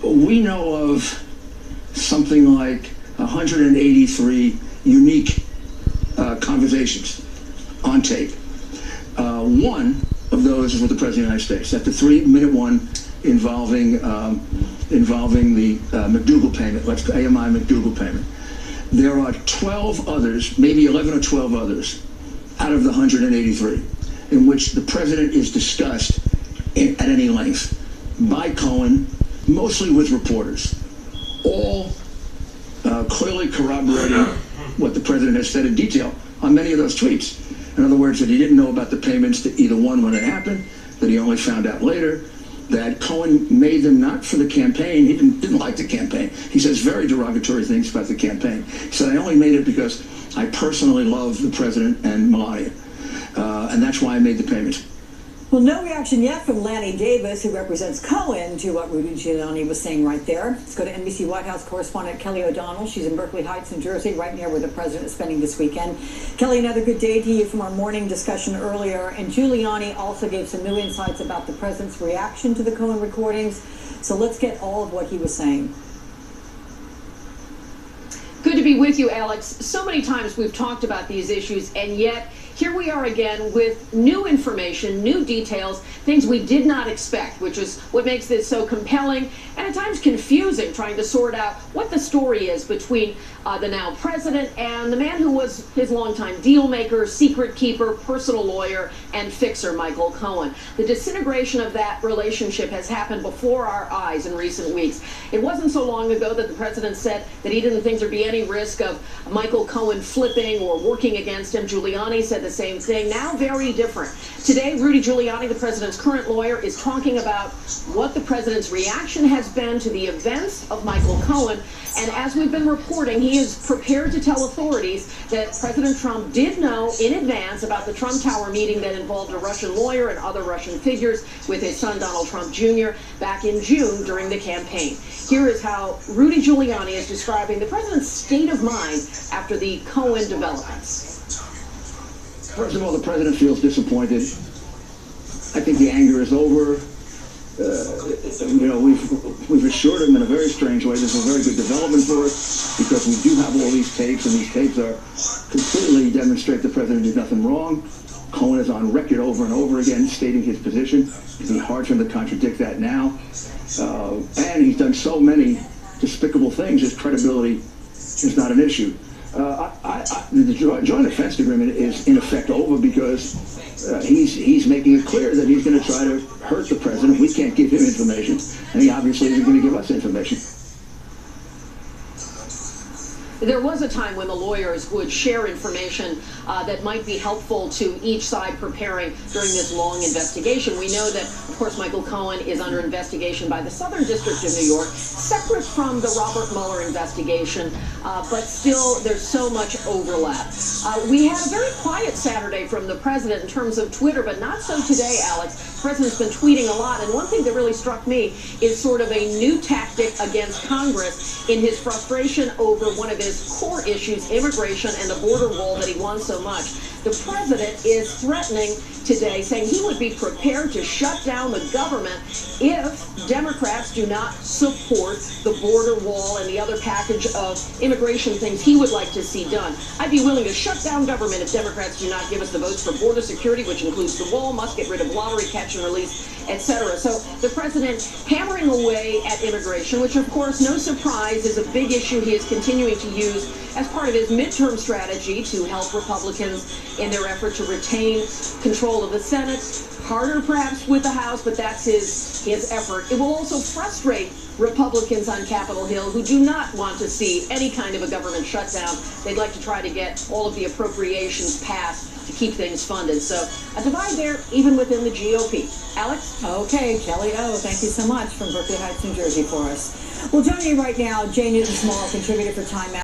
We know of something like 183 unique conversations on tape. One of those is with the President of the United States. That's the 3-minute one involving the McDougal payment, AMI McDougal payment. There are 12 others, maybe 11 or 12 others, out of the 183, in which the President is discussed at any length by Cohen, mostly with reporters, all clearly corroborating what the President has said in detail on many of those tweets. In other words, that he didn't know about the payments to either one when it happened, that he only found out later, that Cohen made them not for the campaign. He didn't like the campaign. He says very derogatory things about the campaign. He said, I only made it because I personally love the President and Melania, and that's why I made the payments. Well, no reaction yet from Lanny Davis, who represents Cohen, to what Rudi Gulliani was saying right there. Let's go to NBC White House correspondent Kelly O'Donnell. She's in Berkeley Heights, New Jersey, right near where the president is spending this weekend. Kelly, another good day to you from our morning discussion earlier. And Giuliani also gave some new insights about the president's reaction to the Cohen recordings. So let's get all of what he was saying. Good to be with you, Alex. So many times we've talked about these issues, and yet here we are again with new information, new details, things we did not expect, which is what makes this so compelling and at times confusing, trying to sort out what the story is between the now president and the man who was his longtime deal maker, secret keeper, personal lawyer, and fixer, Michael Cohen. The disintegration of that relationship has happened before our eyes in recent weeks. It wasn't so long ago that the president said that he didn't think there'd be any risk of Michael Cohen flipping or working against him. Giuliani said the same thing. Now very different. Today, Rudi Gulliani, the president's current lawyer, is talking about what the president's reaction has been to the events of Michael Cohen. And as we've been reporting, he is prepared to tell authorities that President Trump did know in advance about the Trump Tower meeting that involved a Russian lawyer and other Russian figures with his son Donald Trump Jr. back in June during the campaign. Here is how Rudi Giuliani is describing the president's state of mind after the Cohen developments. First of all, the president feels disappointed. I think the anger is over. We've assured him in a very strange way this is a very good development for us because we do have all these tapes, and these tapes are completely demonstrate the president did nothing wrong. Cohen is on record over and over again stating his position. It'd be hard for him to contradict that now. And he's done so many despicable things, his credibility is not an issue. The joint defense agreement is in effect over because he's making it clear that he's going to try to hurt the president. We can't give him information, and he obviously isn't going to give us information. There was a time when the lawyers would share information that might be helpful to each side preparing during this long investigation. We know that, of course, Michael Cohen is under investigation by the Southern District of New York, separate from the Robert Mueller investigation, but still there's so much overlap. We had a very quiet Saturday from the president in terms of Twitter, but not so today, Alex. The president's been tweeting a lot, and one thing that really struck me is sort of a new tactic against Congress in his frustration over one of his core issues, immigration and the border wall that he wants so much. The president is threatening today, saying he would be prepared to shut down the government if Democrats do not support the border wall and the other package of immigration things he would like to see done. I'd be willing to shut down government if Democrats do not give us the votes for border security, which includes the wall, must get rid of lottery catch and release, etc. So the president hammering away at immigration, which of course, no surprise, is a big issue he is continuing to use as part of his midterm strategy to help Republicans in their effort to retain control of the Senate. Harder perhaps with the House, but that's his effort. It will also frustrate Republicans on Capitol Hill who do not want to see any kind of a government shutdown. They'd like to try to get all of the appropriations passed to keep things funded. So a divide there even within the GOP. Alex? Okay, Kelly O, thank you so much from Berkeley Heights, New Jersey for us. Well, joining me right now, Jay Newton Small, contributor for Time